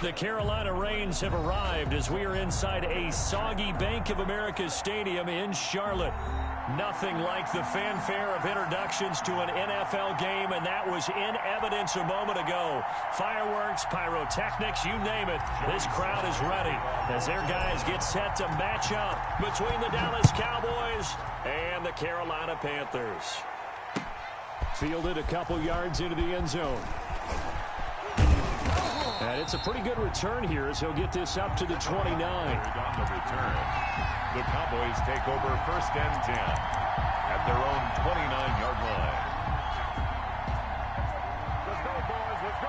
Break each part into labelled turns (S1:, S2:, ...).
S1: The Carolina Rains have arrived as we are inside a soggy Bank of America Stadium in Charlotte. Nothing like the fanfare of introductions to an NFL game, and that was in evidence a moment ago. Fireworks, pyrotechnics, you name it. This crowd is ready as their guys get set to match up between the Dallas Cowboys and the Carolina Panthers. Fielded a couple yards into the end zone. And it's a pretty good return here as he'll get this up to the 29.
S2: On the return, the Cowboys take over 1st and 10 at their own 29-yard line. Let's go, boys. Let's go.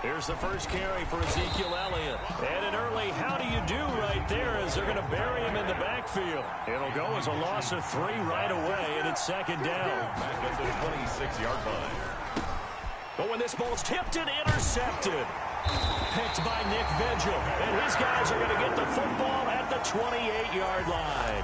S1: Here's the first carry for Ezekiel Elliott. And an early how do you do right there as they're going to bury him in the backfield. It'll go as a loss of 3 right away, and it's 2nd down.
S2: Back at the 26-yard line.
S1: But when this ball's tipped and intercepted. Picked by Nick Vigil. And his guys are going to get the football at the 28-yard line.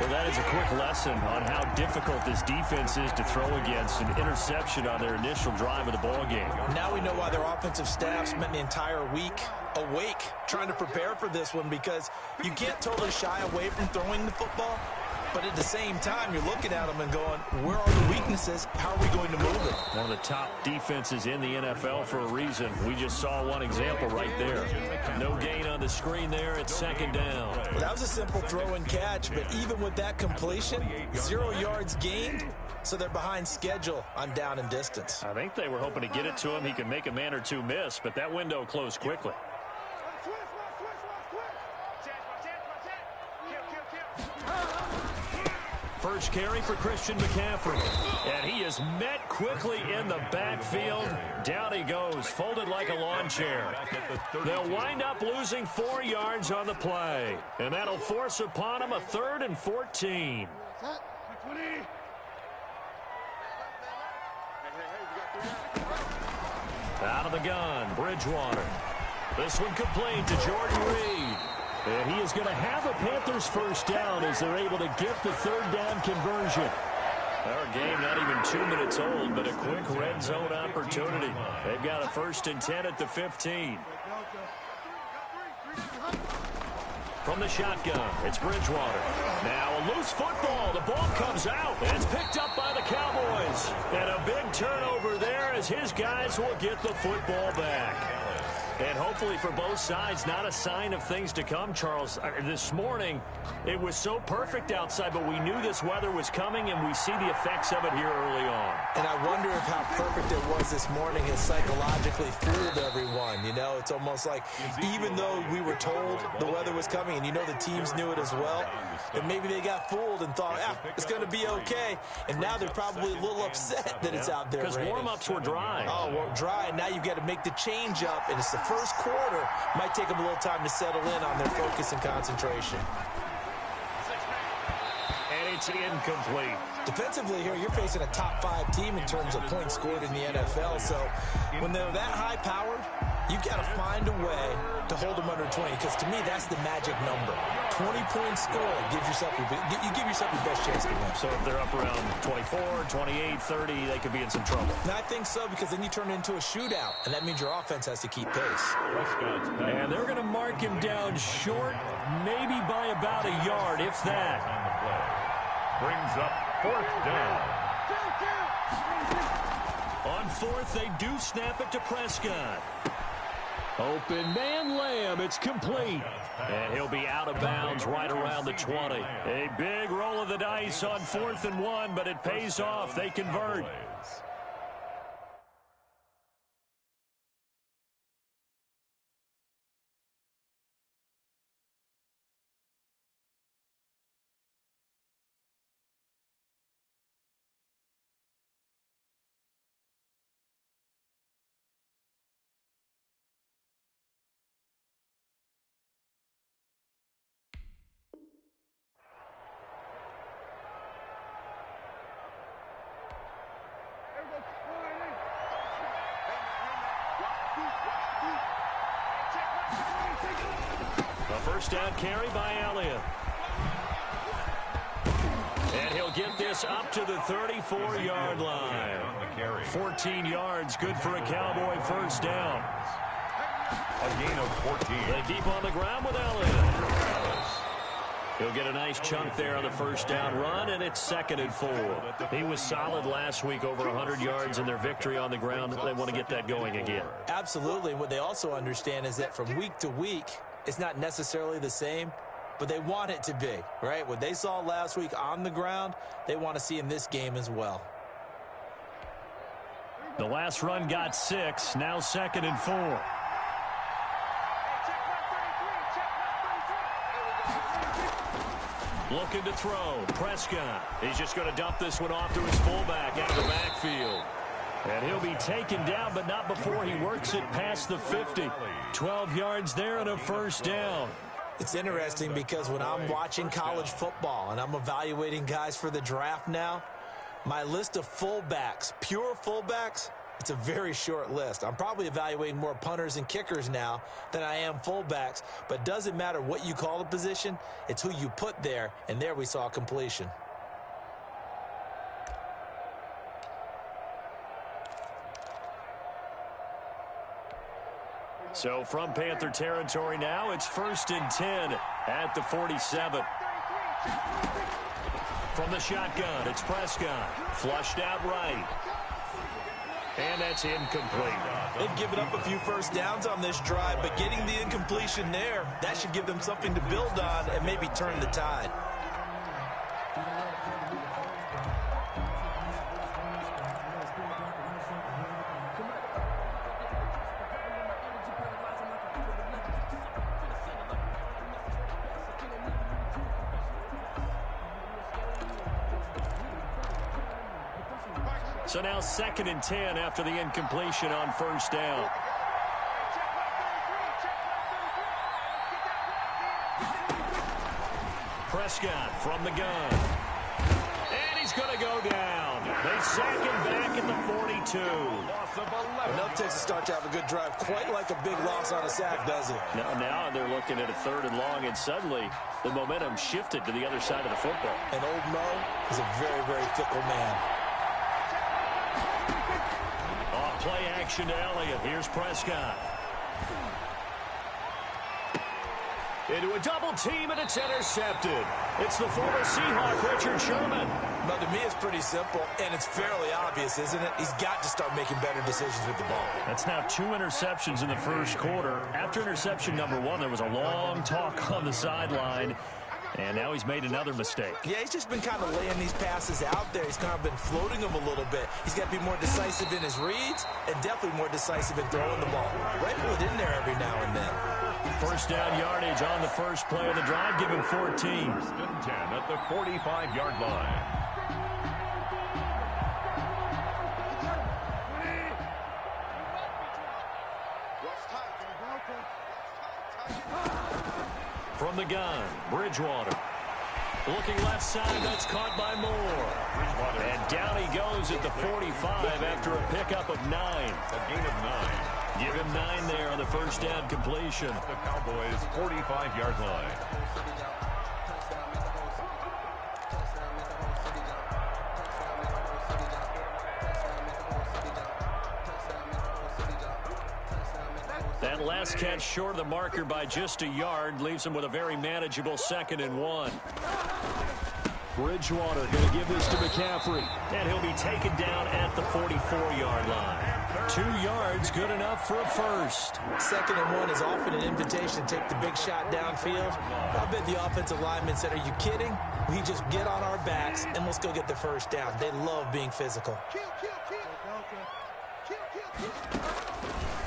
S1: Well, that is a quick lesson on how difficult this defense is to throw against. An interception on their initial drive of the ball game.
S3: Now we know why their offensive staff spent the entire week awake trying to prepare for this one, because you can't totally shy away from throwing the football. But at the same time, you're looking at them and going, where are the weaknesses? How are we going to move it?
S1: One of the top defenses in the NFL for a reason. We just saw one example right there. No gain on the screen there at 2nd down.
S3: Well, that was a simple throw and catch, but even with that completion, 0 yards gained, so they're behind schedule on down and distance.
S1: I think they were hoping to get it to him. He could make a man or two miss, but that window closed quickly. First carry for Christian McCaffrey. And he is met quickly in the backfield. Down he goes, folded like a lawn chair. They'll wind up losing 4 yards on the play. And that'll force upon him a 3rd and 14. Out of the gun, Bridgewater. This one complete to Jordan Reed. And he is going to have a Panthers first down as they're able to get the 3rd down conversion. Our game not even 2 minutes old, but a quick red zone opportunity. They've got a 1st and 10 at the 15. From the shotgun, it's Bridgewater. Now a loose football. The ball comes out. And it's picked up by the Cowboys. And a big turnover there as his guys will get the football back. And hopefully for both sides, not a sign of things to come, Charles. This morning, it was so perfect outside, but we knew this weather was coming, and we see the effects of it here early on.
S3: And I wonder if how perfect it was this morning has psychologically fooled everyone. You know, it's almost like even though we were told the weather was coming, and you know the teams knew it as well, and maybe they got fooled and thought, it's going to be okay. And now they're probably a little upset that it's out there raining.
S1: Because warm-ups were dry.
S3: Oh, well, dry, and now you've got to make the change up, and it's the first quarter. Might take them a little time to settle in on their focus and concentration.
S1: And it's incomplete.
S3: Defensively here, you're facing a top 5 team in terms of points scored in the NFL. So when they're that high-powered, you've got to find a way to hold them under 20, because to me, that's the magic number. 20 points scored gives yourself you give yourself your best chance to win.
S1: So if they're up around 24, 28, 30, they could be in some trouble.
S3: And I think so, because then you turn it into a shootout, and that means your offense has to keep pace.
S1: And they're going to mark him down short, maybe by about a yard, if that.
S2: Brings up 4th down.
S1: On 4th, they do snap it to Prescott. Open man Lamb, it's complete. And he'll be out of bounds right around the 20. A big roll of the dice on 4th and 1, but it pays off. They convert. A first down carry by Elliott. And he'll get this up to the 34-yard line. 14 yards, good for a Cowboy first down.
S2: A gain of 14.
S1: They keep on the ground with Elliott. He'll get a nice chunk there on the first down run, and it's 2nd and 4. He was solid last week, over 100 yards in their victory on the ground. They want to get that going again.
S3: Absolutely. What they also understand is that from week to week, it's not necessarily the same, but they want it to be, right? What they saw last week on the ground, they want to see in this game as well.
S1: The last run got 6, now 2nd and 4. Looking to throw. Prescott. He's just going to dump this one off to his fullback out of the backfield. And he'll be taken down, but not before he works it past the 50. 12 yards there and a first down.
S3: It's interesting because when I'm watching college football and I'm evaluating guys for the draft now, my list of fullbacks, pure fullbacks, it's a very short list. I'm probably evaluating more punters and kickers now than I am fullbacks, but it doesn't matter what you call the position, it's who you put there, and there we saw completion.
S1: So from Panther territory now, it's 1st and 10 at the 47. From the shotgun, it's Prescott. Flushed out right. And that's incomplete.
S3: They've given up a few first downs on this drive, but getting the incompletion there, that should give them something to build on and maybe turn the tide.
S1: So now 2nd and 10 after the incompletion on first down. Prescott from the gun. And he's going to go down. They sack him back at the 42.
S3: Enough takes to start to have a good drive. Quite like a big loss on a sack, does it?
S1: Now they're looking at a 3rd and long, and suddenly the momentum shifted to the other side of the football.
S3: And old Mo is a very, very fickle man.
S1: Play action to Elliott. Here's Prescott. Into a double team, and it's intercepted. It's the former Seahawk, Richard Sherman.
S3: But to me, it's pretty simple, and it's fairly obvious, isn't it? He's got to start making better decisions with the ball.
S1: That's now 2 interceptions in the first quarter. After interception number 1, there was a long talk on the sideline. And now he's made another mistake. Yeah, he's just been kind of laying these passes out there. He's kind of been floating them a little bit. He's got to be more decisive in his reads and definitely more decisive in throwing the ball. Rifle it in there every now and then. First down yardage on the first play of the drive. Give him 14.
S2: 1st and 10 at the 45-yard line.
S1: From the gun, Bridgewater. Looking left side, that's caught by Moore. And down he goes at the 45 after a pickup of 9.
S2: A gain of 9.
S1: Give him 9 there on the first down completion.
S2: The Cowboys' 45-yard line.
S1: That last catch short of the marker by just a yard leaves him with a very manageable 2nd and 1. Bridgewater going to give this to McCaffrey. And he'll be taken down at the 44-yard line. 2 yards, good enough for a first.
S3: 2nd and 1 is often an invitation to take the big shot downfield. I bet the offensive linemen said, are you kidding? We just get on our backs and let's go get the first down. They love being physical.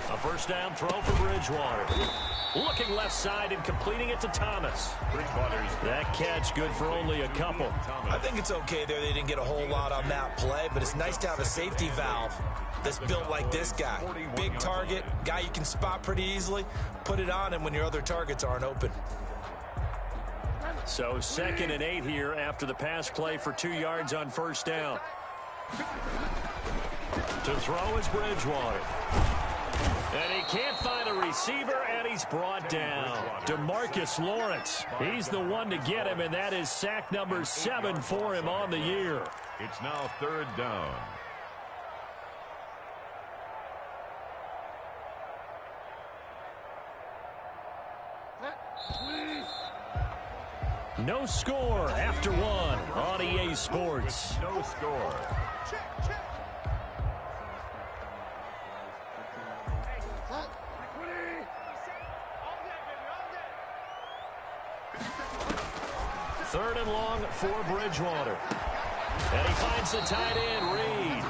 S1: A first down throw for Bridgewater. Looking left side and completing it to Thomas. That catch good for only a couple.
S3: I think it's okay there. They didn't get a whole lot on that play, but it's nice to have a safety valve that's built like this guy. Big target, guy you can spot pretty easily. Put it on him when your other targets aren't open.
S1: So 2nd and 8 here after the pass play for 2 yards on first down. To throw is Bridgewater. And he can't find a receiver, and he's brought down. DeMarcus Lawrence. He's the one to get him, and that is sack number 7 for him on the year.
S2: It's now 3rd down.
S1: No score after 1 on EA Sports.
S2: No score.
S1: Third and long for Bridgewater. And he finds the tight end, Reed.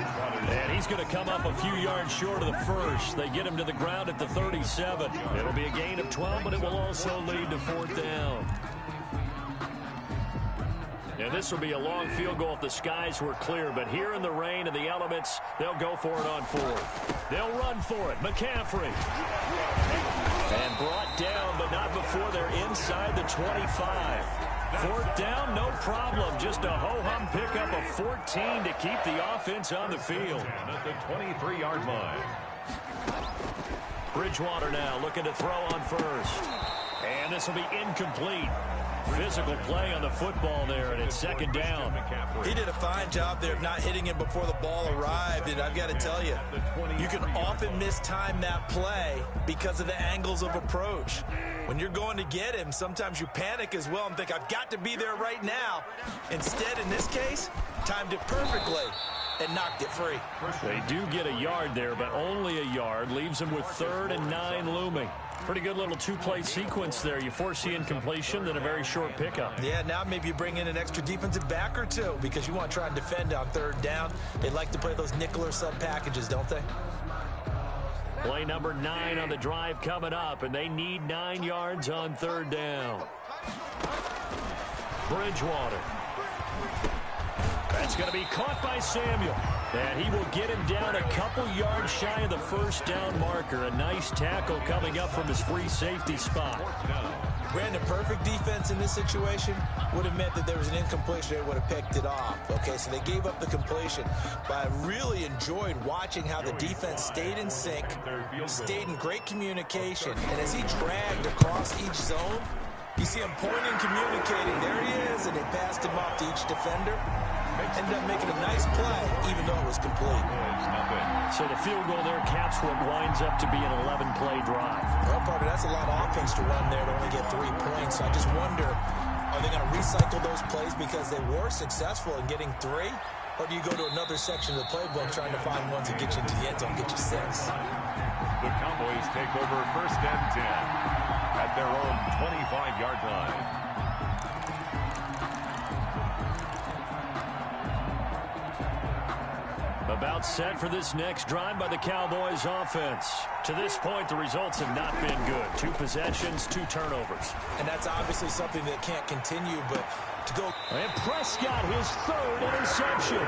S1: And he's going to come up a few yards short of the first. They get him to the ground at the 37. It'll be a gain of 12, but it will also lead to 4th down. And this will be a long field goal if the skies were clear. But here in the rain and the elements, they'll go for it on 4th. They'll run for it. McCaffrey. And brought down, but not before they're inside the 25. 4th down, no problem. Just a ho-hum pickup of 14 to keep the offense on the field.
S2: At the 23-yard line.
S1: Bridgewater now looking to throw on first. And this will be incomplete. Physical play on the football there, and it's 2nd down.
S3: He did a fine job there of not hitting him before the ball arrived, and I've got to tell you, you can often mistime that play because of the angles of approach. When you're going to get him, sometimes you panic as well and think, I've got to be there right now. Instead, in this case, timed it perfectly and knocked it free.
S1: They do get a yard there, but only a yard. Leaves them with 3rd and 9 looming. Pretty good little 2-play sequence there. You force the incompletion, then a very short pickup.
S3: Yeah, now maybe you bring in an extra defensive back or two because you want to try and defend on 3rd down. They like to play those nickel or sub packages, don't they?
S1: Play number 9 on the drive coming up, and they need 9 yards on 3rd down. Bridgewater. That's going to be caught by Samuel. And he will get him down a couple yards shy of the 1st down marker. A nice tackle coming up from his free safety spot.
S3: Brandon, perfect defense in this situation would have meant that there was an incompletion. They would have picked it off. Okay, so they gave up the completion. But I really enjoyed watching how the defense stayed in sync, stayed in great communication. And as he dragged across each zone, you see him pointing, communicating. There he is, and they passed him off to each defender. Ended up making a nice play, even though it was complete.
S1: So the field goal there caps what winds up to be an 11-play drive.
S3: Well, partner, that's a lot of offense to run there to only get 3 points. So I just wonder, are they going to recycle those plays because they were successful in getting 3? Or do you go to another section of the playbook trying to find ones that get you into the end zone, get you 6?
S2: The Cowboys take over 1st and 10 at their own 25-yard line.
S1: About set for this next drive by the Cowboys offense. To this point, the results have not been good. 2 possessions, 2 turnovers.
S3: And that's obviously something that can't continue, but to go...
S1: And Prescott, his 3rd interception.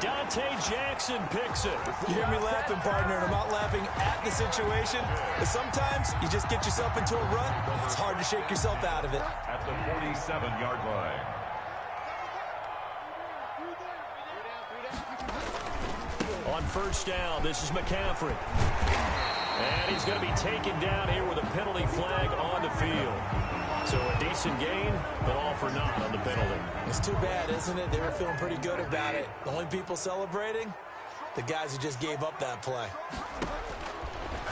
S1: Dante Jackson picks it.
S3: You hear me laughing, partner, and I'm not laughing at the situation, but sometimes you just get yourself into a rut. It's hard to shake yourself out of it.
S2: At the 47-yard line.
S1: On 1st down, this is McCaffrey. And he's going to be taken down here with a penalty flag on the field. So a decent gain, but all for naught on the penalty.
S3: It's too bad, isn't it? They were feeling pretty good about it. The only people celebrating, the guys who just gave up that play.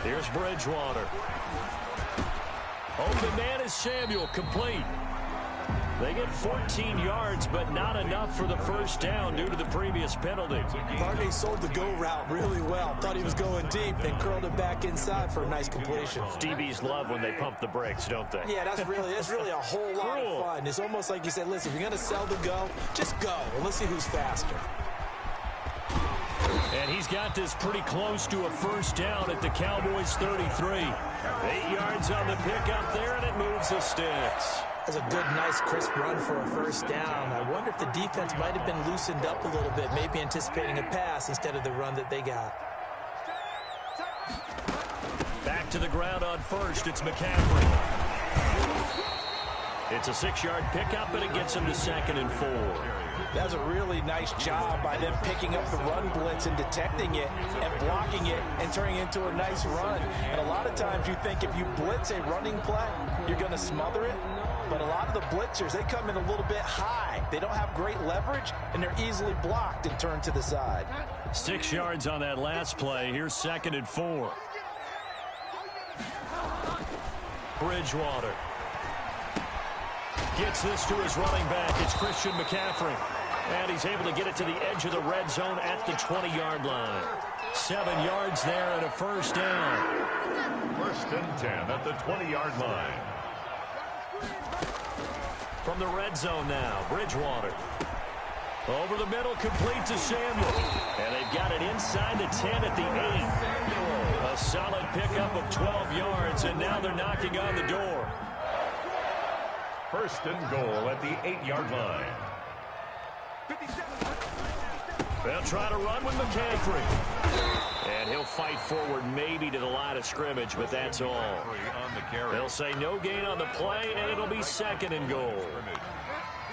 S1: Here's Bridgewater. Open man is Samuel, complete. They get 14 yards, but not enough for the 1st down due to the previous penalty.
S3: Barney sold the go route really well. Thought he was going deep, then curled it back inside for a nice completion.
S1: DBs love when they pump the brakes, don't they?
S3: Yeah, that's really a whole lot of fun. It's almost like you said, listen, if you're going to sell the go, just go, and let's see who's faster.
S1: And he's got this pretty close to a 1st down at the Cowboys' 33. 8 yards on the pickup there, and it moves the sticks.
S3: That's a good, nice, crisp run for a 1st down. I wonder if the defense might have been loosened up a little bit, maybe anticipating a pass instead of the run that they got.
S1: Back to the ground on 1st, it's McCaffrey. It's a 6-yard pickup, and it gets him to 2nd and 4.
S3: That's a really nice job by them picking up the run blitz and detecting it and blocking it and turning it into a nice run. And a lot of times you think if you blitz a running play, you're going to smother it. But a lot of the blitzers, they come in a little bit high. They don't have great leverage, and they're easily blocked and turned to the side.
S1: 6 yards on that last play. Here's 2nd and 4. Bridgewater gets this to his running back. It's Christian McCaffrey. And he's able to get it to the edge of the red zone at the 20-yard line. 7 yards there and a first down.
S2: 1st and 10 at the 20-yard line.
S1: From the red zone now, Bridgewater. Over the middle, complete to Samuel. And they've got it inside the 10 at the 8. A solid pickup of 12 yards, and now they're knocking on the door.
S2: 1st and goal at the 8-yard line.
S1: They'll try to run with McCaffrey. And he'll fight forward maybe to the line of scrimmage, but that's all. They'll say no gain on the play, and it'll be 2nd and goal.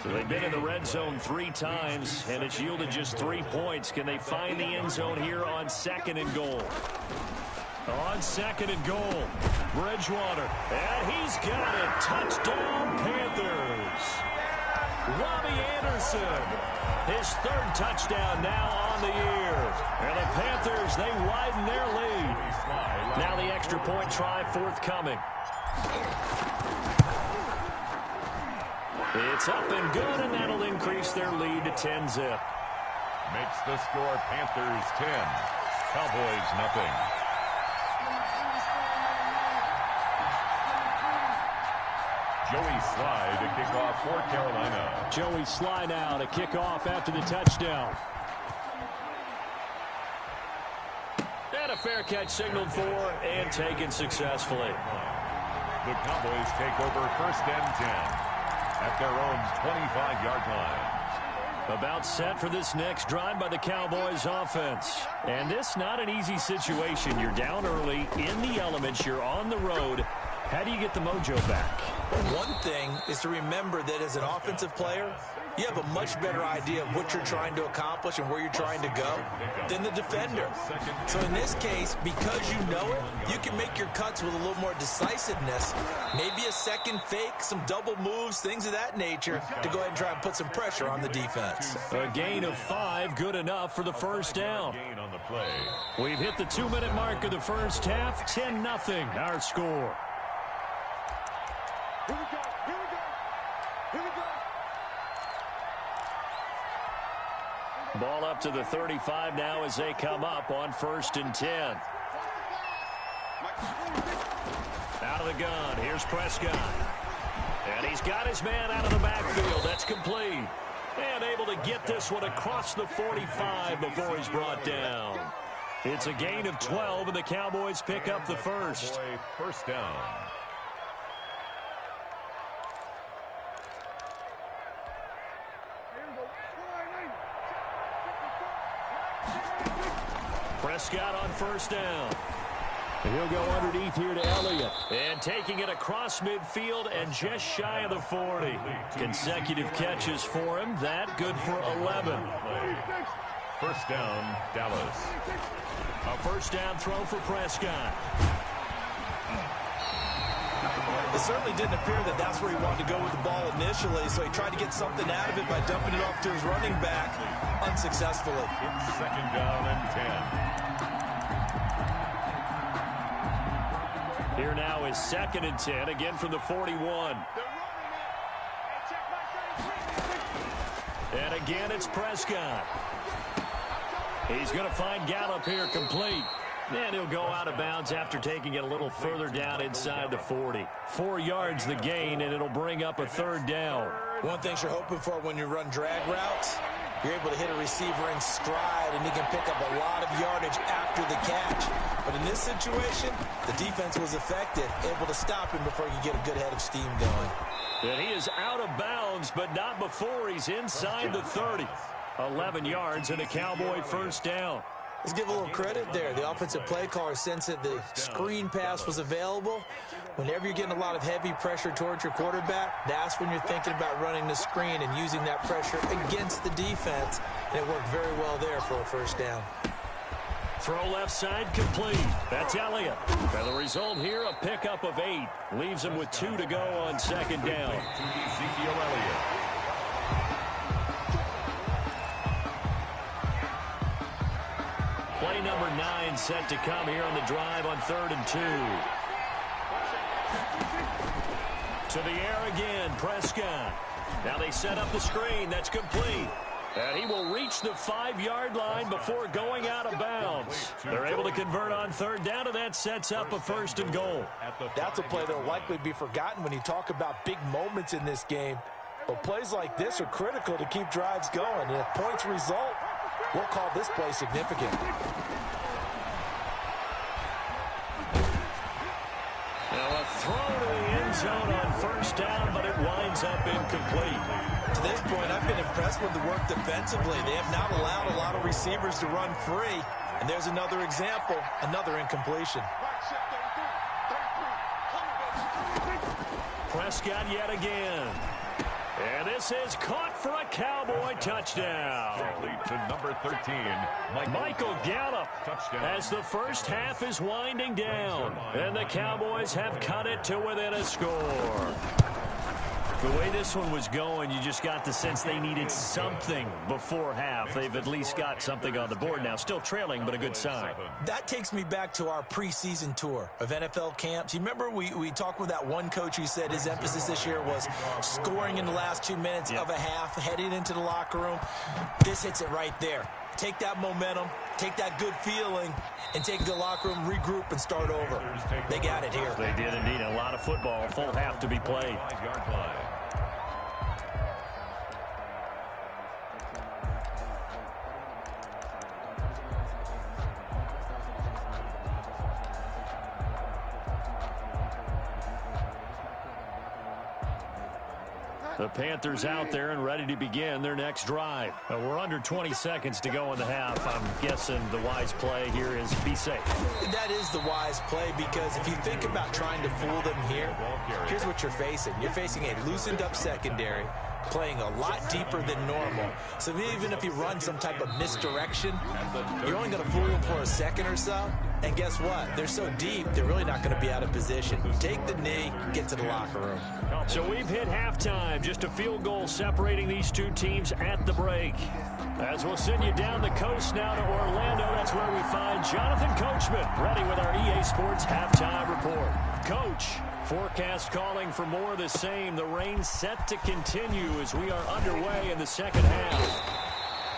S1: So they've been in the red zone 3 times, and it's yielded just 3 points. Can they find the end zone here on 2nd and goal? On 2nd and goal, Bridgewater. And he's got it. Touchdown, Panthers. Robbie Anderson. His 3rd touchdown now on the year. And the Panthers, they widen their lead. Now the extra point try forthcoming. It's up and good, and that'll increase their lead to 10-zip.
S2: Makes the score Panthers 10, Cowboys nothing. Joey Sly to kick off for Carolina.
S1: Joey Sly now to kick off after the touchdown. And a fair catch signaled for and taken successfully.
S2: The Cowboys take over 1st and 10 at their own 25-yard line.
S1: About set for this next drive by the Cowboys offense. And this not an easy situation. You're down early, in the elements, you're on the road. How do you get the mojo back?
S3: One thing is to remember that as an offensive player, you have a much better idea of what you're trying to accomplish and where you're trying to go than the defender. So in this case, because you know it, you can make your cuts with a little more decisiveness. Maybe a second fake, some double moves, things of that nature to go ahead and try and put some pressure on the defense.
S1: A gain of 5, good enough for the first down. We've hit the 2-minute mark of the first half, 10-0 our score.
S4: Here we go, here we go, here we go.
S1: Ball up to the 35 now as they come up on 1st and 10. Out of the gun, here's Prescott. And he's got his man out of the backfield. That's complete. And able to get this one across the 45 before he's brought down. It's a gain of 12, and the Cowboys pick up the first.
S2: First down.
S1: Prescott on 1st down. And he'll go underneath here to Elliott. And taking it across midfield and just shy of the 40. Consecutive catches for him. That good for 11.
S2: First down, Dallas.
S1: A first down throw for Prescott.
S3: It certainly didn't appear that that's where he wanted to go with the ball initially, so he tried to get something out of it by dumping it off to his running back unsuccessfully.
S2: It's 2nd down and 10.
S1: Here now is 2nd and 10, again from the 41. And again, it's Prescott. He's going to find Gallup here complete. And he'll go out of bounds after taking it a little further down inside the 40. 4 yards the gain, and it'll bring up a 3rd down.
S3: One thing you're hoping for when you run drag routes, you're able to hit a receiver in stride, and he can pick up a lot of yardage after the catch. But in this situation, the defense was effective, able to stop him before he could get a good head of steam going.
S1: And he is out of bounds, but not before he's inside the 30. 11 yards and a Cowboy first down.
S3: Let's give a little credit there. The offensive play caller sensed that the screen pass was available. Whenever you're getting a lot of heavy pressure towards your quarterback, that's when you're thinking about running the screen and using that pressure against the defense. And it worked very well there for a first down.
S1: Throw left side complete. That's Elliott. And the result here, a pickup of 8. Leaves him with 2 to go on second down.
S2: Ezekiel Elliott.
S1: Play number 9 set to come here on the drive on 3rd and 2. To the air again, Prescott. Now they set up the screen. That's complete. And he will reach the 5-yard line before going out of bounds. They're able to convert on 3rd down, and that sets up a 1st and goal.
S3: That's a play that will likely be forgotten when you talk about big moments in this game. But plays like this are critical to keep drives going. And if points result, we'll call this play significant.
S1: Now a throw to the end zone on 1st down, but it winds up incomplete.
S3: To this point, I've been impressed with the work defensively. They have not allowed a lot of receivers to run free. And there's another example, another incompletion.
S1: Prescott yet again. And this is caught for a Cowboy touchdown.
S2: To number 13,
S1: Michael Gallup, as the first half is winding down. And the Cowboys have cut it to within a score. The way this one was going, you just got the sense they needed something before half. They've at least got something on the board now. Still trailing, but a good sign.
S3: That takes me back to our preseason tour of NFL camps. You remember we talked with that one coach who said his emphasis this year was scoring in the last 2 minutes of a half, heading into the locker room. This hits it right there. Take that momentum, take that good feeling, and take it to the locker room, regroup, and start over. They got it here.
S1: They did indeed. A lot of football, full half to be played.
S2: 5-yard line.
S1: The Panthers out there and ready to begin their next drive. We're under 20 seconds to go in the half. I'm guessing the wise play here is be safe.
S3: That is the wise play, because if you think about trying to fool them here, here's what you're facing. You're facing a loosened up secondary, playing a lot deeper than normal. So even if you run some type of misdirection, you're only going to fool them for a second or so. And guess what? They're so deep, they're really not going to be out of position. Take the knee, get to the locker room.
S1: So we've hit halftime. Just a field goal separating these two teams at the break. As we'll send you down the coast now to Orlando, that's where we find Jonathan Coachman, ready with our EA Sports halftime report. Coach, forecast calling for more of the same. The rain set to continue as we are underway in the second half.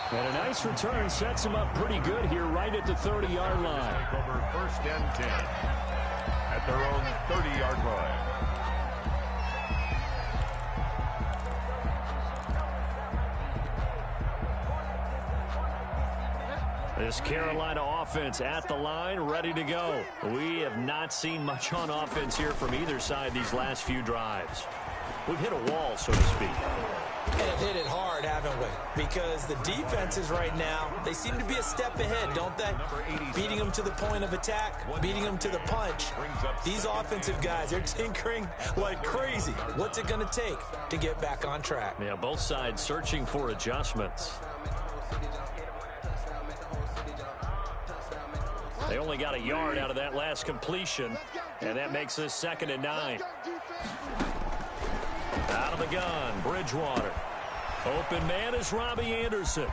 S1: And a nice return sets them up pretty good here right at the 30-yard line.
S2: Take over 1st and 10 at their own 30-yard line.
S1: This Carolina offense at the line, ready to go. We have not seen much on offense here from either side these last few drives. We've hit a wall, so to speak.
S3: And have hit it hard, haven't we? Because the defenses right now, they seem to be a step ahead, don't they? Beating them to the point of attack, beating them to the punch. These offensive guys, they're tinkering like crazy. What's it going to take to get back on track?
S1: Yeah, both sides searching for adjustments. They only got a yard out of that last completion, and that makes this 2nd and 9. Out of the gun, Bridgewater. Open man is Robbie Anderson.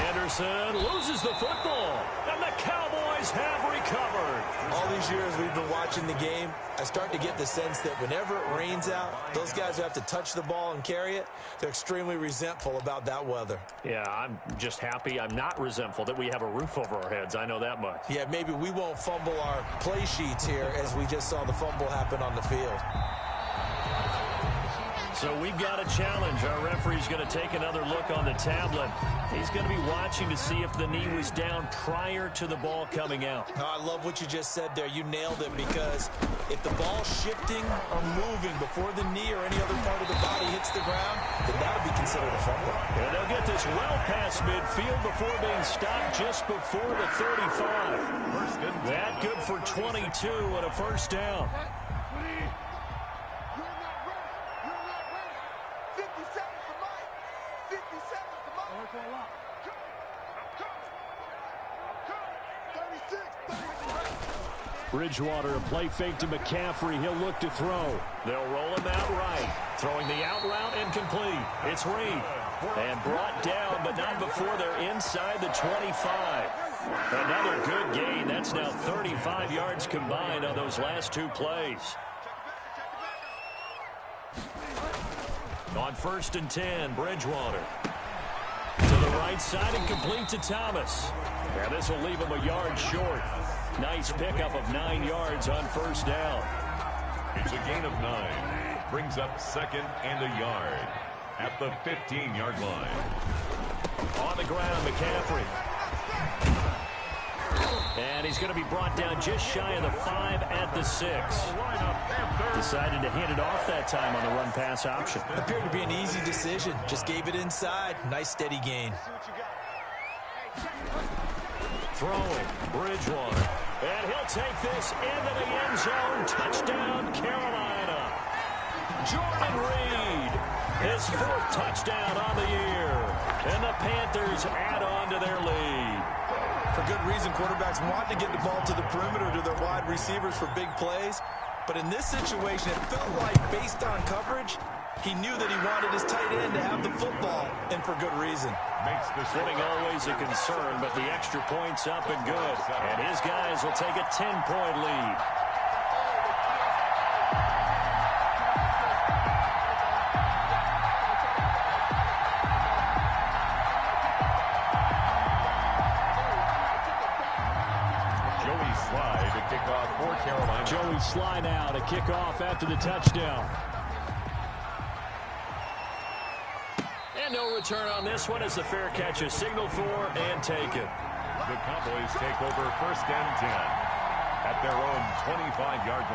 S1: Anderson loses the football, and the Cowboys have recovered.
S3: All these years we've been watching the game, I start to get the sense that whenever it rains out, those guys who have to touch the ball and carry it, they're extremely resentful about that weather.
S1: Yeah, I'm just happy I'm not resentful that we have a roof over our heads. I know that much.
S3: Yeah, maybe we won't fumble our play sheets here as we just saw the fumble happen on the field.
S1: So we've got a challenge. Our referee's going to take another look on the tablet. He's going to be watching to see if the knee was down prior to the ball coming out.
S3: Oh, I love what you just said there. You nailed it, because if the ball's shifting or moving before the knee or any other part of the body hits the ground, then that would be considered a fumble.
S1: And they'll get this well past midfield before being stopped just before the 35. That good for 22 and a first down. Bridgewater, a play fake to McCaffrey. He'll look to throw. They'll roll him out right. Throwing the out route incomplete. It's Reed. And brought down, but not before they're inside the 25. Another good gain. That's now 35 yards combined on those last two plays. On 1st and 10, Bridgewater. To the right side and complete to Thomas. Now this will leave him a yard short. Nice pickup of 9 yards on first down.
S2: It's a gain of 9. Brings up 2nd and a yard at the 15-yard line.
S1: On the ground, McCaffrey. And he's going to be brought down just shy of the 5 at the 6. Decided to hand it off that time on the run-pass option.
S3: Appeared to be an easy decision. Just gave it inside. Nice steady gain.
S1: Throwing, Bridgewater. And he'll take this into the end zone. Touchdown, Carolina. Jordan Reed, his 4th touchdown on the year. And the Panthers add on to their lead.
S3: For good reason, quarterbacks want to get the ball to the perimeter to their wide receivers for big plays. But in this situation, it felt like, based on coverage, he knew that he wanted his tight end to have the football, and for good reason.
S2: Makes the
S1: Footing always a concern, but the extra point's up and good. And his guys will take a 10-point lead. Joey Sly now to kick off after the touchdown. And no return on this one as the fair catch is signaled for and taken.
S2: The Cowboys take over 1st and 10 at their own 25-yard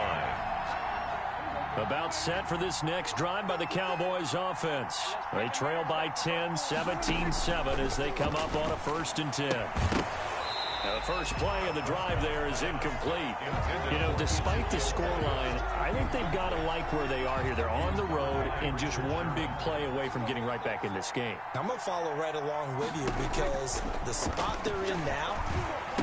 S2: line.
S1: About set for this next drive by the Cowboys offense. They trail by 10, 17-7 as they come up on a 1st and 10. Now the first play of the drive there is incomplete. You know, despite the scoreline, I think they've got to like where they are here. They're on the road and just one big play away from getting right back in this game.
S3: I'm going to follow right along with you, because the spot they're in now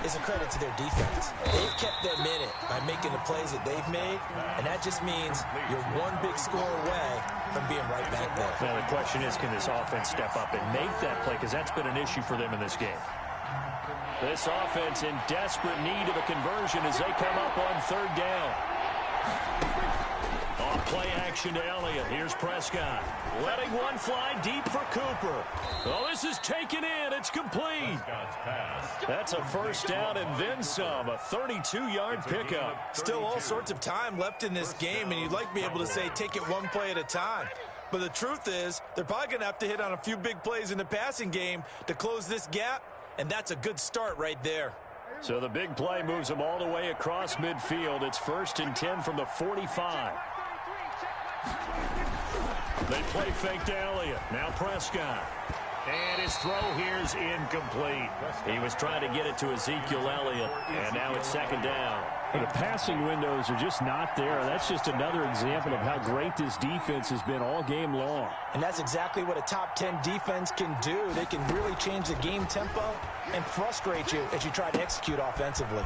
S3: is a credit to their defense. They've kept them in it by making the plays that they've made, and that just means you're one big score away from being right back there.
S1: Now the question is, can this offense step up and make that play, because that's been an issue for them in this game. This offense in desperate need of a conversion as they come up on 3rd down. Off play action to Elliott. Here's Prescott. Letting one fly deep for Cooper. Oh, this is taken in. It's complete. That's a first down and then some. A 32-yard pickup.
S3: Still all sorts of time left in this game, and you'd like to be able to say take it one play at a time. But the truth is, they're probably going to have to hit on a few big plays in the passing game to close this gap. And that's a good start right there.
S1: So the big play moves them all the way across midfield. It's 1st and 10 from the 45. They play fake to Elliott. Now Prescott. And his throw here is incomplete. He was trying to get it to Ezekiel Elliott. And now it's 2nd down. The passing windows are just not there. That's just another example of how great this defense has been all game long.
S3: And that's exactly what a top 10 defense can do. They can really change the game tempo and frustrate you as you try to execute offensively.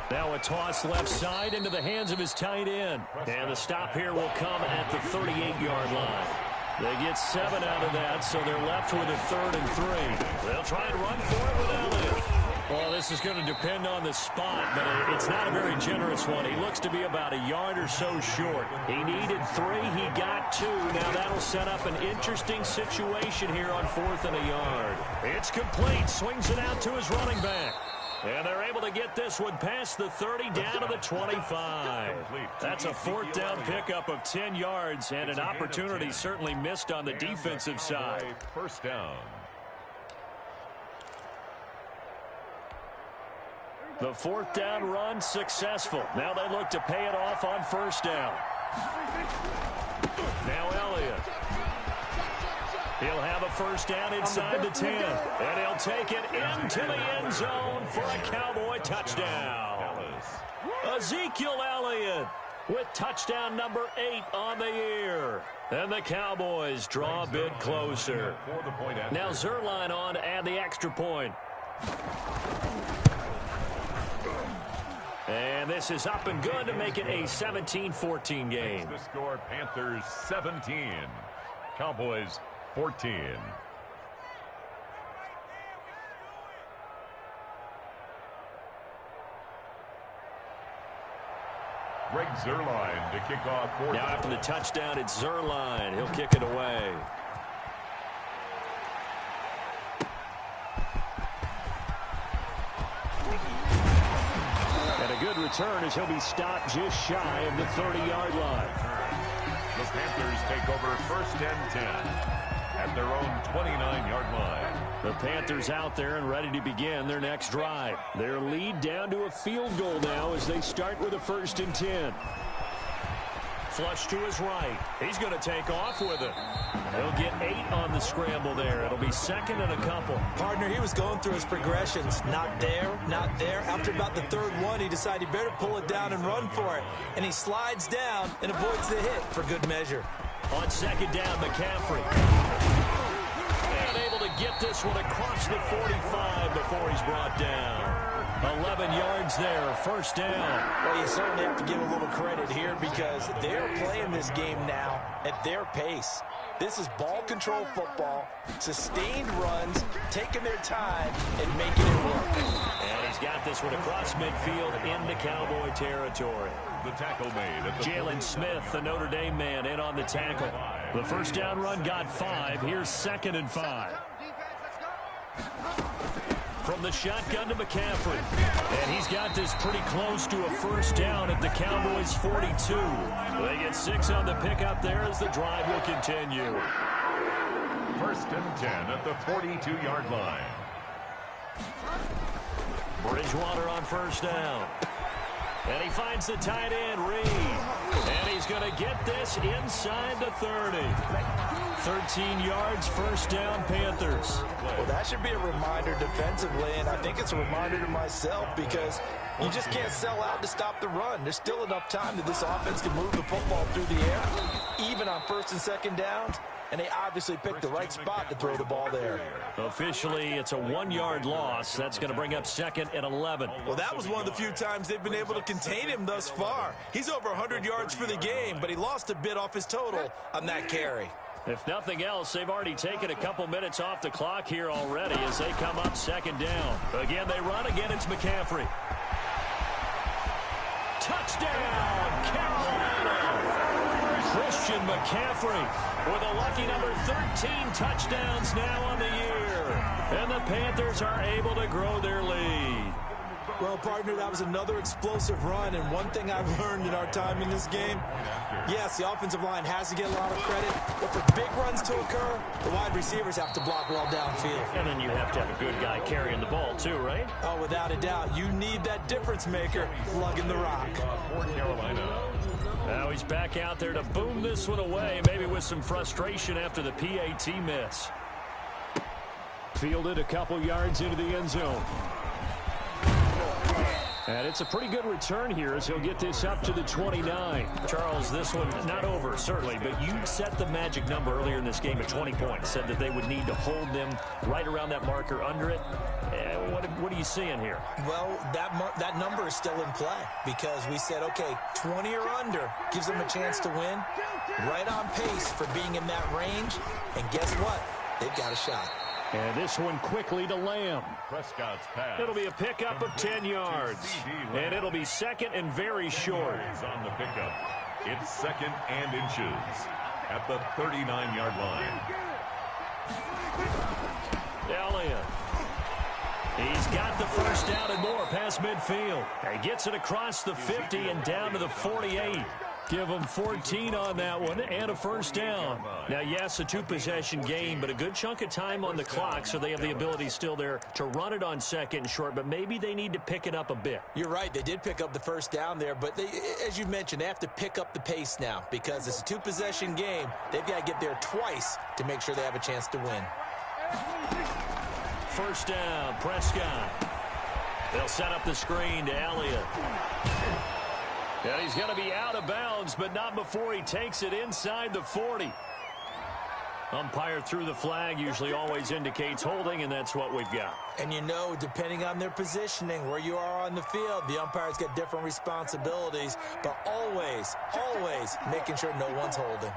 S1: Now a toss left side into the hands of his tight end. And the stop here will come at the 38-yard line. They get 7 out of that, so they're left with a 3rd and 3. They'll try and run for it with Elliott. Well, this is going to depend on the spot, but it's not a very generous one. He looks to be about a yard or so short. He needed 3. He got 2. Now that'll set up an interesting situation here on 4th and a yard. It's complete. Swings it out to his running back. And they're able to get this one past the 30 down to the 25. That's a fourth down pickup of 10 yards and an opportunity certainly missed on the defensive side.
S2: First down.
S1: The fourth down run successful. Now they look to pay it off on first down. Now Elliott. He'll have a first down inside the 10. And he'll take it into the end zone for a Cowboy touchdown. Ezekiel Elliott with touchdown number 8 on the year. And the Cowboys draw a bit closer. Now Zerline on to add the extra point. And this is up and good to make it a 17-14 game.
S2: The score, Panthers 17, Cowboys 14. Greg Zerline to kick off.
S1: Now after the touchdown, it's Zerline. He'll kick it away. And a good return as he'll be stopped just shy of the 30-yard line.
S2: The Panthers take over first and 10 at their own 29-yard line.
S1: The Panthers out there and ready to begin their next drive. Their lead down to a field goal now as they start with a first and 10. Flush to his right. He's going to take off with it. He'll get 8 on the scramble there. It'll be second and a couple.
S3: Partner, he was going through his progressions. Not there, not there. After about the third one, he decided he better pull it down and run for it. And he slides down and avoids the hit for good measure.
S1: On second down, McCaffrey. And able to get this one across the 45 before he's brought down. 11 yards there, first down.
S3: Well, you certainly have to give a little credit here because they're playing this game now at their pace. This is ball control football, sustained runs, taking their time, and making it work.
S1: And he's got this one across midfield into Cowboy territory.
S2: The tackle made at the
S1: Jalen Smith, the Notre Dame man, in on the tackle. The first down run got 5. Here's second and 5. From the shotgun to McCaffrey. And he's got this pretty close to a first down at the Cowboys' 42. They get 6 on the pickup there as the drive will continue.
S2: first and 10 at the 42-yard line.
S1: Bridgewater on first down. And he finds the tight end, Reed. And he's going to get this inside the 30. 13 yards, first down, Panthers.
S3: Well, that should be a reminder defensively, and I think it's a reminder to myself because you just can't sell out to stop the run. There's still enough time that this offense can move the football through the air, even on first and second downs. And they obviously picked the right spot to throw the ball there.
S1: Officially, it's a 1-yard loss. That's going to bring up second and 11.
S3: Well, that was one of the few times they've been able to contain him thus far. He's over 100 yards for the game, but he lost a bit off his total on that carry.
S1: If nothing else, they've already taken a couple minutes off the clock here already as they come up second down. Again, they run. Again, it's McCaffrey. Touchdown, Carolina! Christian McCaffrey with a lucky number 13 touchdowns now on the year. And the Panthers are able to grow their lead.
S3: Well, partner, that was another explosive run, and one thing I've learned in our time in this game, yes, the offensive line has to get a lot of credit, but for big runs to occur, the wide receivers have to block well downfield.
S1: And then you have to have a good guy carrying the ball too, right?
S3: Oh, without a doubt. You need that difference maker lugging the rock.
S2: For Carolina.
S1: Now he's back out there to boom this one away, maybe with some frustration after the PAT miss. Fielded a couple yards into the end zone. And it's a pretty good return here as he'll get this up to the 29. Charles, this one not over, certainly, but you set the magic number earlier in this game at 20 points. Said that they would need to hold them right around that marker under it. What are you seeing here?
S3: Well, that number is still in play because we said, okay, 20 or under gives them a chance to win. Right on pace for being in that range. And guess what? They've got a shot.
S1: And this one quickly to Lamb.
S2: Prescott's pass.
S1: It'll be a pickup of 10 yards. And it'll be second and very short.
S2: On the pickup. It's second and inches at the 39-yard line.
S1: Elliott. He's got the first down and more past midfield. He gets it across the 50 and down to the 48. Give them 14 on that one and a first down. Now, yes, a two-possession game, but a good chunk of time on the clock, so they have the ability still there to run it on second and short, but maybe they need to pick it up a bit.
S3: You're right. They did pick up the first down there, but they, as you mentioned, they have to pick up the pace now because it's a two-possession game. They've got to get there twice to make sure they have a chance to win.
S1: First down, Prescott. They'll set up the screen to Elliott. And he's going to be out of bounds, but not before he takes it inside the 40. Umpire threw the flag, usually always indicates holding, and that's what we've got.
S3: And you know, depending on their positioning, where you are on the field, the umpires get different responsibilities, but always, always making sure no one's holding.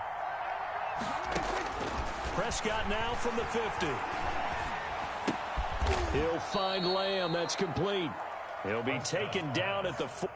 S1: Prescott now from the 50. He'll find Lamb. That's complete. He'll be taken down at the 4.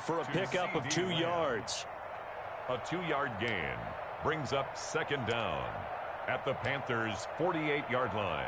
S1: For a pickup of 2 yards.
S2: A 2-yard gain brings up second down at the Panthers' 48-yard line.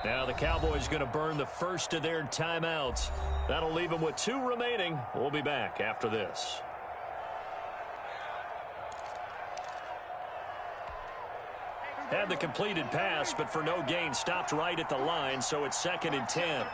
S1: Now the Cowboys going to burn the first of their timeouts. That'll leave them with 2 remaining. We'll be back after this. Had the completed pass, but for no gain, stopped right at the line, so it's 2nd and 10.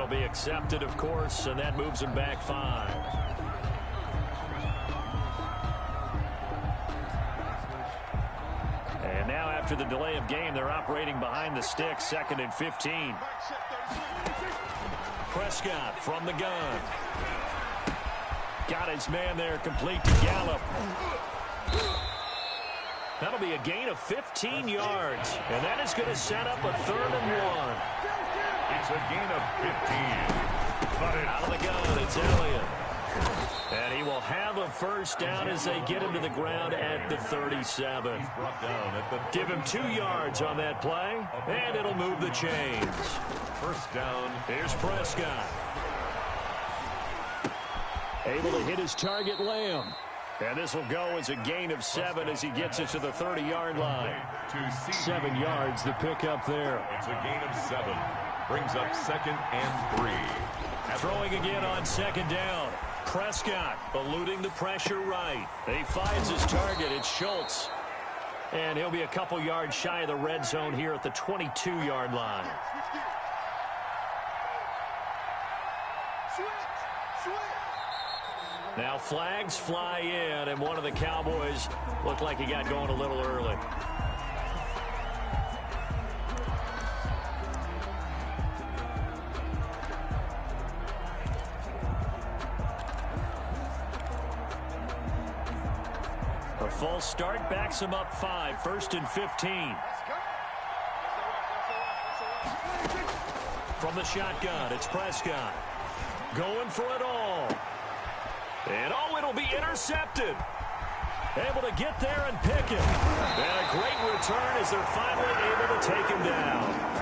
S1: Be accepted, of course, and that moves him back 5. And now after the delay of game, they're operating behind the sticks, 2nd and 15. Prescott from the gun. Got his man there, complete to Gallup. That'll be a gain of 15 yards, and that is going to set up a 3rd and 1.
S2: It's a gain of 15. But
S1: out of the gun, it's Elliott. And he will have a first down as they get him to the ground at the 37. Give him 2 yards on that play, and it'll move the chains.
S2: First down.
S1: Here's Prescott. Able to hit his target, Lamb. And this will go as a gain of 7 as he gets it to the 30-yard line. 7 yards, the pickup there.
S2: It's a gain of 7. Brings up 2nd and 3.
S1: Throwing again on 2nd down. Prescott eluding the pressure right. He finds his target. It's Schultz. And he'll be a couple yards shy of the red zone here at the 22-yard line. Now flags fly in, and one of the Cowboys looked like he got going a little early. A false start backs him up 5, 1st and 15. From the shotgun, it's Prescott. Going for it all. And it'll be intercepted. Able to get there and pick it. And a great return as they're finally able to take him down.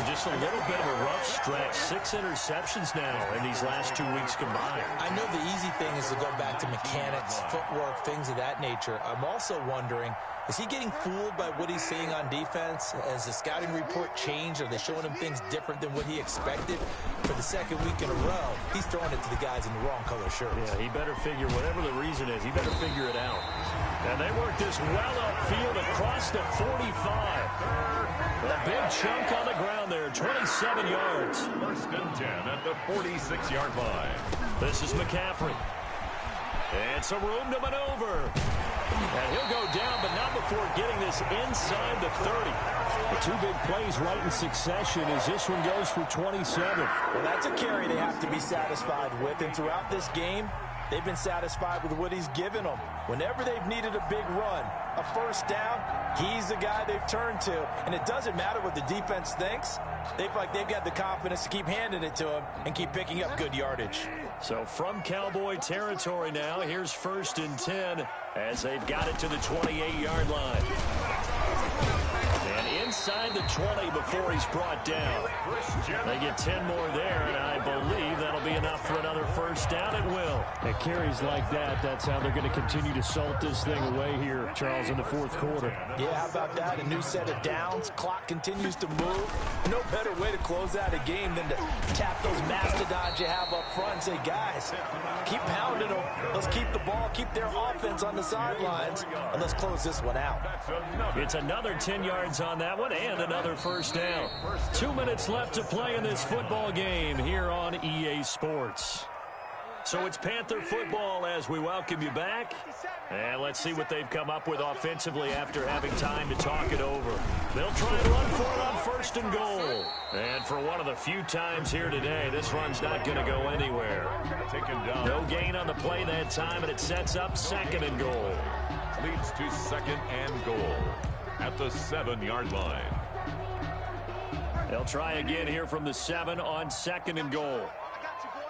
S1: Just a little bit of a rough stretch. 6 interceptions now in these last 2 weeks combined.
S3: I know the easy thing is to go back to mechanics, footwork, things of that nature. I'm also wondering, is he getting fooled by what he's seeing on defense? Has the scouting report changed? Are they showing him things different than what he expected? For the second week in a row, he's throwing it to the guys in the wrong color shirts.
S1: Yeah, he better figure, whatever the reason is, he better figure it out. And they work this well upfield across the 45. A big chunk on the ground there, 27 yards.
S2: 1st and 10 at the 46-yard line.
S1: This is McCaffrey. And some room to maneuver. And he'll go down, but not before getting this inside the 30. The 2 big plays right in succession as this one goes for 27.
S3: Well, that's a carry they have to be satisfied with. And throughout this game, they've been satisfied with what he's given them. Whenever they've needed a big run, a first down, he's the guy they've turned to. And it doesn't matter what the defense thinks. They've got the confidence to keep handing it to him and keep picking up good yardage.
S1: So from Cowboy territory now, here's 1st and 10 as they've got it to the 28-yard line. And inside the 20 before he's brought down. They get 10 more there, and I believe that'll be enough for another first down. It will.
S5: At carries like that, that's how they're going to continue to salt this thing away here, Charles, in the 4th quarter.
S3: Yeah, how about that? A new set of downs. Clock continues to move. No better way to close out a game than to tap those mastodons you have up front and say, guys, keep pounding them. Let's keep the ball, keep their offense on the sidelines, and let's close this one out.
S1: It's another 10 yards on that one and another first down. 2 minutes left to play in this football game here on EA Sports. So it's Panther football as we welcome you back. And let's see what they've come up with offensively after having time to talk it over. They'll try and run for it on 1st and goal. And for one of the few times here today, this run's not going to go anywhere. No gain on the play that time, and it sets up 2nd and goal.
S2: Leads to 2nd and goal at the 7-yard line.
S1: They'll try again here from the 7 on 2nd and goal.
S4: I got you, boy.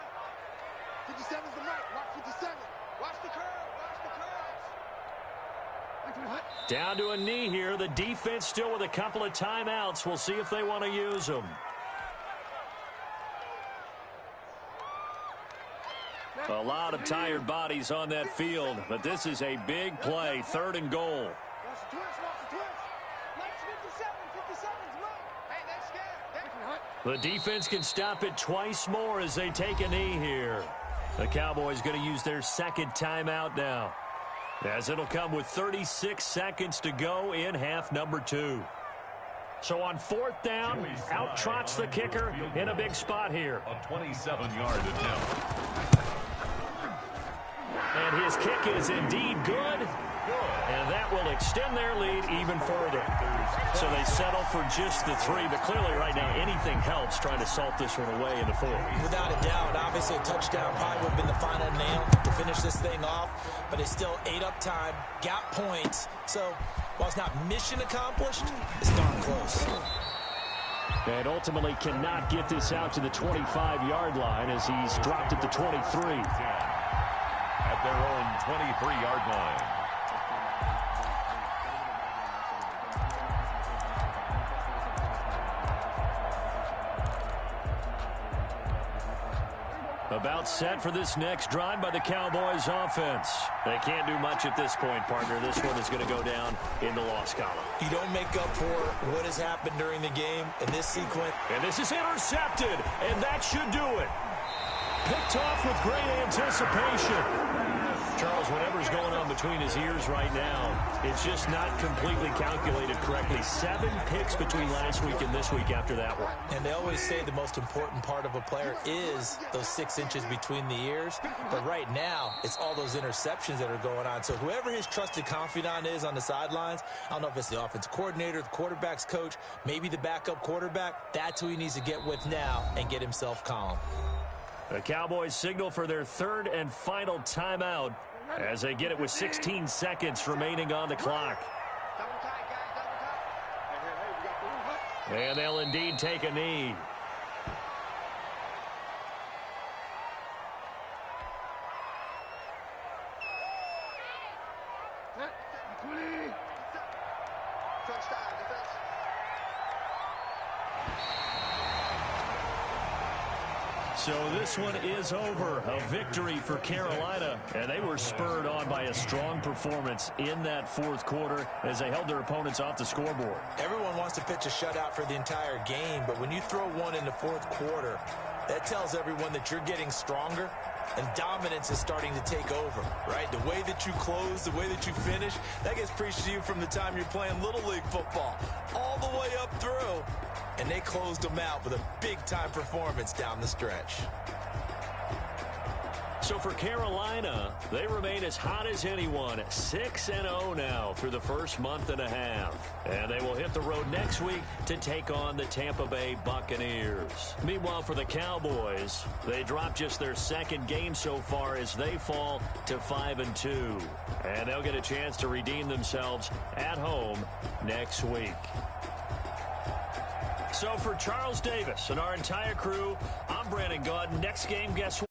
S4: 57's the right. Watch 57. Watch the curve. Watch the curves.
S1: Down to a knee here. The defense still with a couple of timeouts. We'll see if they want to use them. A lot of tired bodies on that field, but this is a big play. 3rd and goal.
S4: Watch the twist. Watch the twist. Watch 57. 57's right. Hey, they're scared.
S1: The defense can stop it twice more as they take a knee here. The Cowboys going to use their 2nd timeout now, as it'll come with 36 seconds to go in half number 2. So on 4th down, out trots the kicker in a big spot here.
S2: A 27-yard attempt.
S1: And his kick is indeed good. And that will extend their lead even further. So they settle for just the 3. But clearly right now, anything helps trying to salt this one away in the 4th.
S3: Without a doubt, obviously a touchdown probably would have been the final nail to finish this thing off. But it's still 8 up time, got points. So while it's not mission accomplished, it's darn close.
S1: And ultimately cannot get this out to the 25-yard line as he's dropped at the 23.
S2: At their own 23-yard line.
S1: About set for this next drive by the Cowboys offense. They can't do much at this point, partner. This one is going to go down in the loss column.
S3: You don't make up for what has happened during the game in this sequence.
S1: And this is intercepted, and that should do it. Picked off with great anticipation. Charles, whatever's going on between his ears right now, it's just not completely calculated correctly. 7 picks between last week and this week after that one.
S3: And they always say the most important part of a player is those 6 inches between the ears. But right now, it's all those interceptions that are going on. So whoever his trusted confidant is on the sidelines, I don't know if it's the offensive coordinator, the quarterback's coach, maybe the backup quarterback, that's who he needs to get with now and get himself calm.
S1: The Cowboys signal for their 3rd and final timeout as they get it with 16 seconds remaining on the clock.
S4: Double tight, guys, double tight.
S1: And they'll indeed take a knee.
S4: Touchdown, defense.
S1: So this one is over. A victory for Carolina, and they were spurred on by a strong performance in that fourth quarter as they held their opponents off the scoreboard.
S3: Everyone wants to pitch a shutout for the entire game, but when you throw one in the fourth quarter, that tells everyone that you're getting stronger and dominance is starting to take over, right? The way that you close, the way that you finish, that gets preached to you from the time you're playing Little League football all the way up through. And they closed them out with a big-time performance down the stretch.
S1: So for Carolina, they remain as hot as anyone, 6-0 now through the first month and a half. And they will hit the road next week to take on the Tampa Bay Buccaneers. Meanwhile, for the Cowboys, they dropped just their second game so far as they fall to 5-2. And they'll get a chance to redeem themselves at home next week. So for Charles Davis and our entire crew, I'm Brandon Gaudin. Next game, guess what?